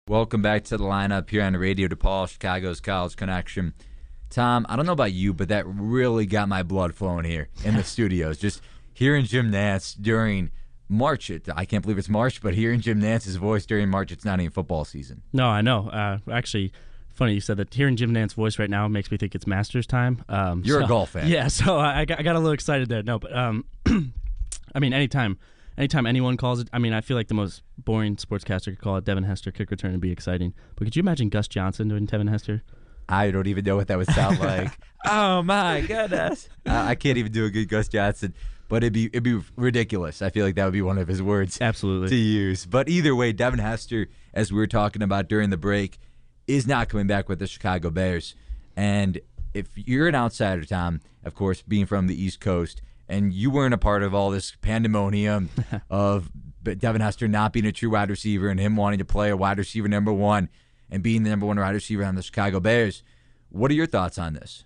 Welcome back to the lineup here on Radio DePaul, Chicago's College Connection. Tom, I don't know about you, but that really got my blood flowing here in the studios. Just hearing Jim Nantz during March. I can't believe it's March, but hearing Jim Nantz's voice during March, it's not even football season. No, I know. Actually, funny you said that. Hearing Jim Nantz's voice right now makes me think it's Masters time. You're a golf fan. Yeah, so I got a little excited there. No, but I mean, anytime anyone calls it, I mean, I feel like the most boring sportscaster could call it Devin Hester kick return and be exciting. But could you imagine Gus Johnson doing Devin Hester? I don't even know what that would sound like. Oh my goodness! I can't even do a good Gus Johnson, but it'd be ridiculous. I feel like that would be one of his words Absolutely to use. But either way, Devin Hester, as we were talking about during the break, is not coming back with the Chicago Bears. And if you're an outsider, Tom, of course, being from the East Coast, and you weren't a part of all this pandemonium of Devin Hester not being a true wide receiver and him wanting to play a wide receiver number one and being the number one wide receiver on the Chicago Bears, what are your thoughts on this?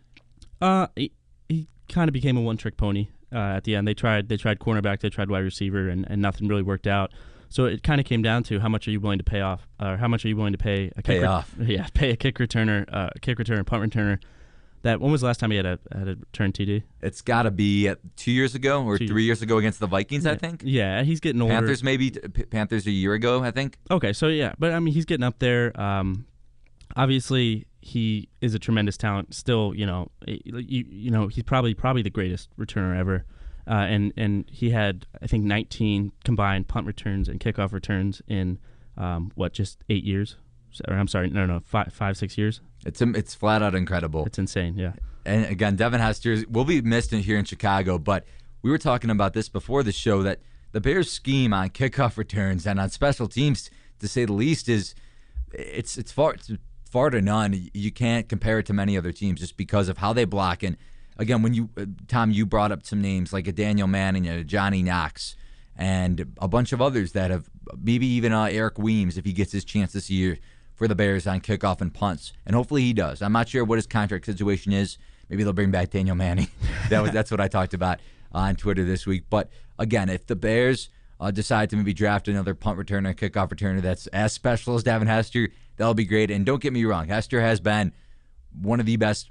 He kind of became a one-trick pony at the end. They tried cornerback, they tried wide receiver, and nothing really worked out. So it kind of came down to how much are you willing to pay off, or how much are you willing to pay a pay a kick returner, punt returner. When was the last time he had a return TD? It's got to be 2 years ago or 3 years ago against the Vikings, yeah. I think. Yeah, he's getting older. Panthers a year ago, I think. Okay, so yeah, but I mean, he's getting up there. Obviously, he is a tremendous talent. Still, he's probably the greatest returner ever. And he had, I think, 19 combined punt returns and kickoff returns in just 8 years. Or I'm sorry, no, 5-6 years. It's flat out incredible. It's insane, yeah. And again, Devin Hester will be missed here in Chicago, but we were talking about this before the show that the Bears' scheme on kickoff returns and on special teams, to say the least, is it's far to none. You can't compare it to many other teams just because of how they block. And again, when Tom, you brought up some names like a Daniel Manning and a Johnny Knox and a bunch of others that have, maybe even Eric Weems if he gets his chance this year for the Bears on kickoff and punts, and hopefully he does. I'm not sure what his contract situation is. Maybe they'll bring back Daniel Manning. That's what I talked about on Twitter this week. But again, if the Bears decide to maybe draft another punt returner, kickoff returner that's as special as Devin Hester, that'll be great. And don't get me wrong, Hester has been one of the best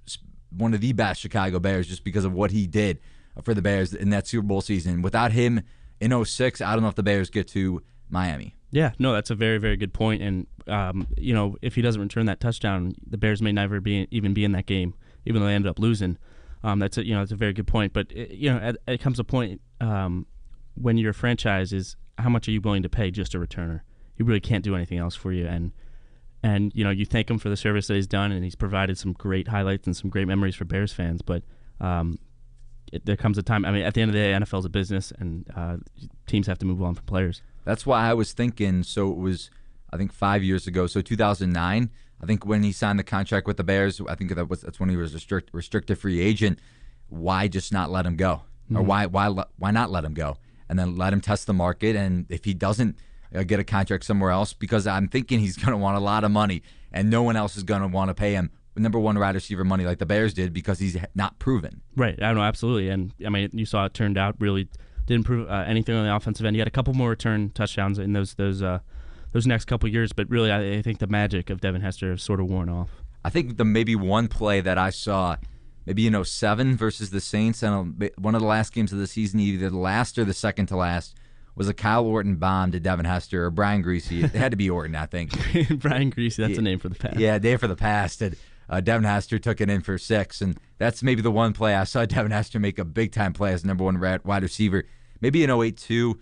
Chicago Bears just because of what he did for the Bears in that Super Bowl season. Without him in 2006, I don't know if the Bears get to Miami. Yeah, no, that's a very, very good point. And if he doesn't return that touchdown, the Bears may never even be in that game, even though they ended up losing. That's a very good point. But it comes a point when your franchise is, how much are you willing to pay just a returner? He really can't do anything else for you. And you thank him for the service that he's done, and he's provided some great highlights and some great memories for Bears fans. But there comes a time. I mean, at the end of the day, NFL is a business, and teams have to move on from players. That's why I was thinking, so it was, I think, 5 years ago, so 2009, I think when he signed the contract with the Bears, I think that's when he was a restricted free agent. Why just not let him go? Mm-hmm. Or why not let him go? And then let him test the market, and if he doesn't get a contract somewhere else, because I'm thinking he's going to want a lot of money, and no one else is going to want to pay him number one wide receiver money like the Bears did because he's not proven. Right, I know, absolutely. And, I mean, you saw it turned out really didn't prove anything on the offensive end. He had a couple more return touchdowns in those next couple years, but really I think the magic of Devin Hester has sort of worn off. I think the maybe one play that I saw, maybe in 2007 versus the Saints, and one of the last games of the season, either the last or the second to last, was a Kyle Orton bomb to Devin Hester or Brian Greasy. It had to be Orton, I think. Brian Greasy, that's a name for the past. Yeah, name for the past. And Devin Hester took it in for 6, and that's maybe the one play I saw Devin Hester make a big-time play as number one wide receiver. Maybe in 2008 too,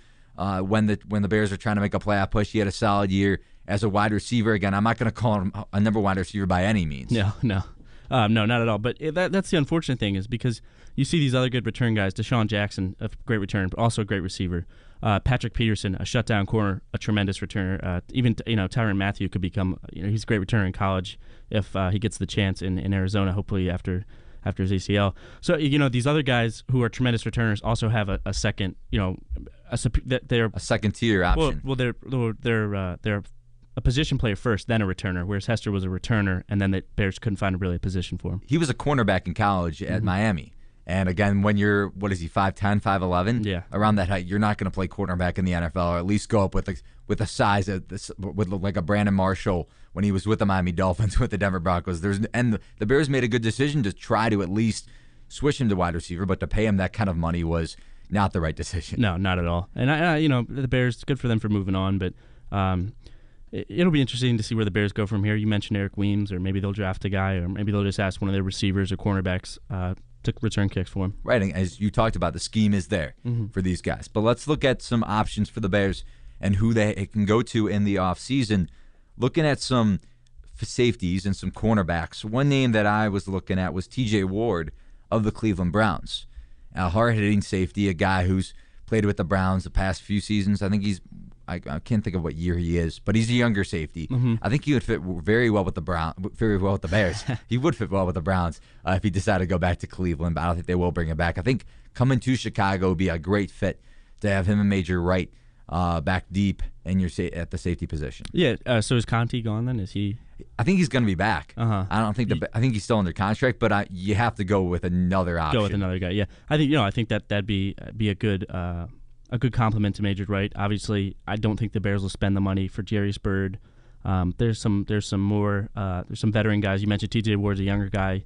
when the Bears are trying to make a playoff push, he had a solid year as a wide receiver. Again, I'm not going to call him a number one wide receiver by any means. No, not at all. But that's the unfortunate thing, is because you see these other good return guys, Deshaun Jackson, a great return, but also a great receiver. Patrick Peterson, a shutdown corner, a tremendous returner. Even Tyrann Mathieu could become, he's a great returner in college if he gets the chance in Arizona, hopefully after his ACL. So these other guys who are tremendous returners also have a second, they're a second tier option. Well, they're a position player first, then a returner, whereas Hester was a returner, and then the Bears couldn't find really a position for him. He was a cornerback in college at Miami. And again, when you're, 5'10", 5'11"? Yeah. Around that height, you're not going to play quarterback in the NFL, or at least go up with with the size of this, with like a Brandon Marshall when he was with the Miami Dolphins, with the Denver Broncos. And the Bears made a good decision to try to at least switch him to wide receiver, but to pay him that kind of money was not the right decision. No, not at all. And the Bears, good for them for moving on, but it'll be interesting to see where the Bears go from here. You mentioned Eric Weems, or maybe they'll draft a guy, or maybe they'll just ask one of their receivers or cornerbacks to return kicks for him. Right, and as you talked about, the scheme is there for these guys. But let's look at some options for the Bears and who they can go to in the offseason. Looking at some safeties and some cornerbacks, one name that I was looking at was T.J. Ward of the Cleveland Browns. A hard-hitting safety, a guy who's played with the Browns the past few seasons. I think I can't think of what year he is, but he's a younger safety. I think he would fit very well with the Bears. He would fit well with the Browns if he decided to go back to Cleveland, but I don't think they will bring him back. I think coming to Chicago would be a great fit to have him and Major Wright back deep in at the safety position. Yeah. So is Conti gone then? Is he? I think he's going to be back. I don't think I think he's still under contract, but you have to go with another option. Go with another guy. Yeah. I think that'd be a good compliment to Major Wright. Obviously, I don't think the Bears will spend the money for Jerry Spurd. There's some veteran guys. You mentioned T.J. Ward's a younger guy.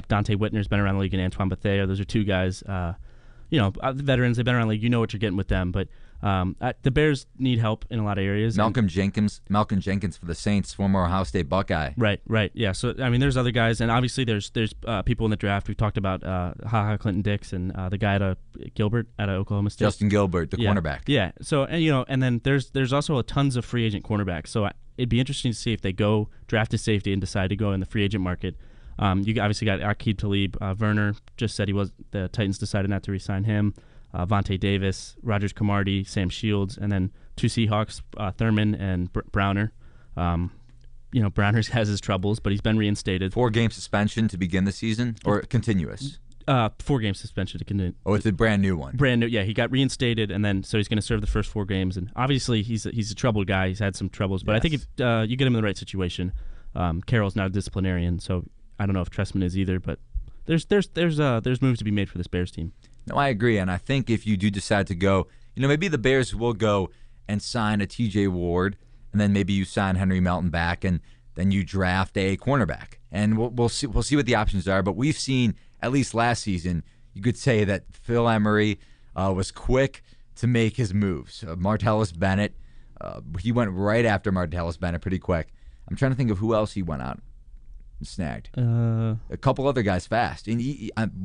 Dante Whitner's been around the league, and Antoine Bethea. Those are two guys. Veterans. They've been around the league. You know what you're getting with them. But the Bears need help in a lot of areas. Malcolm Jenkins for the Saints, former Ohio State Buckeye. Right. Yeah. So there's other guys, and obviously there's people in the draft. We've talked about Clinton Dix and the guy at Gilbert at Oklahoma State. Justin Gilbert, the cornerback. Yeah. So and then there's also tons of free agent cornerbacks. So it'd be interesting to see if they go draft a safety and decide to go in the free agent market. You obviously got Aqib Talib. Werner just said the Titans decided not to re-sign him. Vontae Davis, Rogers Camardi, Sam Shields, and then two Seahawks, Thurman and Browner. Browner has his troubles, but he's been reinstated. 4-game suspension to begin the season, or continuous? 4-game suspension to continue. Oh, it's a brand new one. Brand new, yeah. He got reinstated, and then so he's going to serve the first 4 games. And obviously, he's a troubled guy. He's had some troubles, but yes. I think if you get him in the right situation, Carroll's not a disciplinarian, so I don't know if Trestman is either. But there's moves to be made for this Bears team. No, I agree, and I think if you do decide to go, maybe the Bears will go and sign a T.J. Ward, and then maybe you sign Henry Melton back, and then you draft a cornerback, and we'll see what the options are. But we've seen, at least last season, you could say that Phil Emery was quick to make his moves. Martellus Bennett, he went right after Martellus Bennett pretty quick. I'm trying to think of who else he went out and snagged. A couple other guys fast, and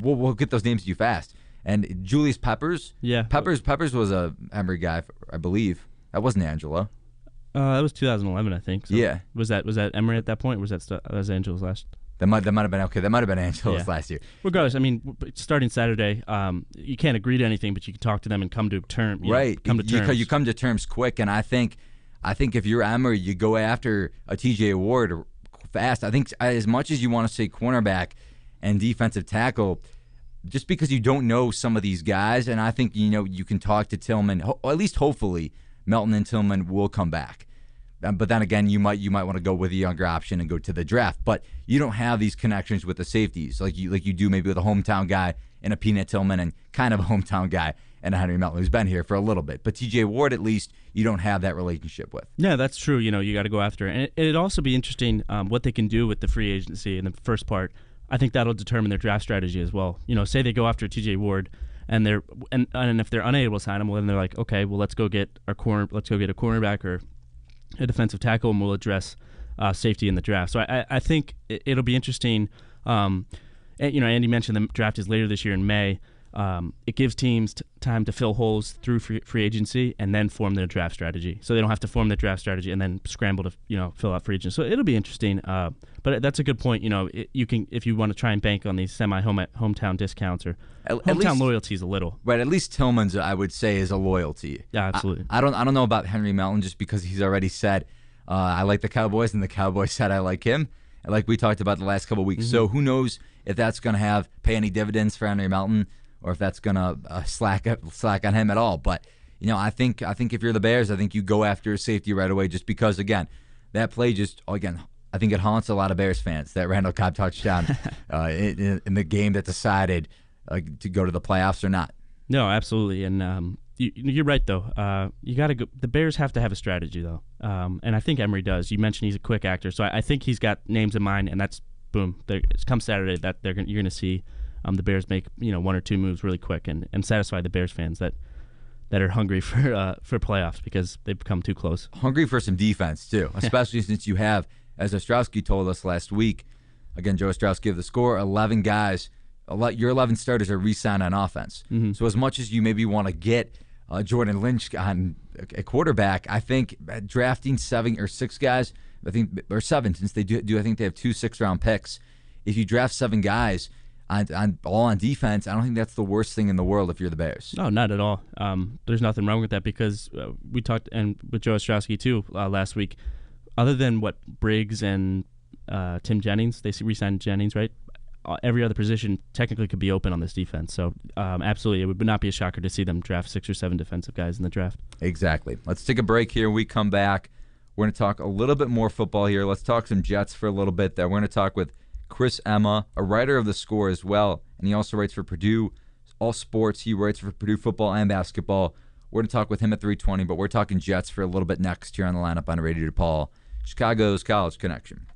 we'll get those names to you fast. And Julius Peppers. Yeah. Peppers was a Emery guy, I believe. That wasn't Angelo. That was 2011, I think. So yeah. Was that Emery at that point, or was that Angelo's last? That might have been okay. That might have been Angelo's last year. Regardless, starting Saturday, you can't agree to anything, but you can talk to them and come to terms. Right. You come to terms quick, and I think if you're Emery, you go after a T.J. Ward fast. I think as much as you want to say cornerback and defensive tackle, just because you don't know some of these guys, and I think you can talk to Tillman, or at least hopefully Melton and Tillman will come back. But then again, you might want to go with a younger option and go to the draft. But you don't have these connections with the safeties like you do maybe with a hometown guy and a Peanut Tillman and kind of a hometown guy and a Henry Melton who's been here for a little bit. But T.J. Ward, at least, you don't have that relationship with. Yeah, that's true. You got to go after it. And it'd also be interesting what they can do with the free agency in the first part. I think that'll determine their draft strategy as well. Say they go after T.J. Ward, and if they're unable to sign him, well, then they're like, okay, well, let's go get a cornerback or a defensive tackle, and we'll address safety in the draft. So I think it'll be interesting. Andy mentioned the draft is later this year in May. It gives teams time to fill holes through free agency and then form their draft strategy. So they don't have to form their draft strategy and then scramble to fill out free agency. So it'll be interesting. But that's a good point. You can, if you want to try and bank on these hometown discounts or hometown loyalties a little. Right. At least Tillman's, I would say, is a loyalty. Yeah, absolutely. I don't know about Henry Melton just because he's already said I like the Cowboys, and the Cowboys said I like him, like we talked about the last couple of weeks. Mm-hmm. So who knows if that's going to pay any dividends for Henry Melton, or if that's going to slack on him at all. But I think if you're the Bears, I think you go after a safety right away, just because again that play I think it haunts a lot of Bears fans, that Randall Cobb touchdown in the game that decided to go to the playoffs or not. No, absolutely, and You're right, though. You got to go. The Bears have to have a strategy, though, and I think Emery does. You mentioned he's a quick actor, so I think he's got names in mind, and that's boom. It's come Saturday that you're going to see the Bears make one or two moves really quick and satisfy the Bears fans that are hungry for playoffs because they've come too close. Hungry for some defense too, especially since you have, as Ostrowski told us last week. Again, Joe Ostrowski of the Score, 11 guys. Your 11 starters are re-signed on offense. Mm-hmm. So as much as you maybe want to get Jordan Lynch on a quarterback, I think drafting 7 or 6 guys, or 7, since they do I think they have 2 6th-round picks. If you draft 7 guys all on defense, I don't think that's the worst thing in the world if you're the Bears. No, not at all. There's nothing wrong with that because we talked and with Joe Ostrowski too last week. Other than Briggs and Tim Jennings, they re-signed Jennings, right? Every other position technically could be open on this defense. So absolutely, it would not be a shocker to see them draft 6 or 7 defensive guys in the draft. Exactly. Let's take a break here. When we come back, we're going to talk a little bit more football here. Let's talk some Jets for a little bit there. We're going to talk with Chris Emma, a writer of the Score as well, and he also writes for Purdue All Sports. He writes for Purdue football and basketball. We're going to talk with him at 3:20, but we're talking Jets for a little bit next here on the lineup on Radio DePaul, Chicago's College Connection.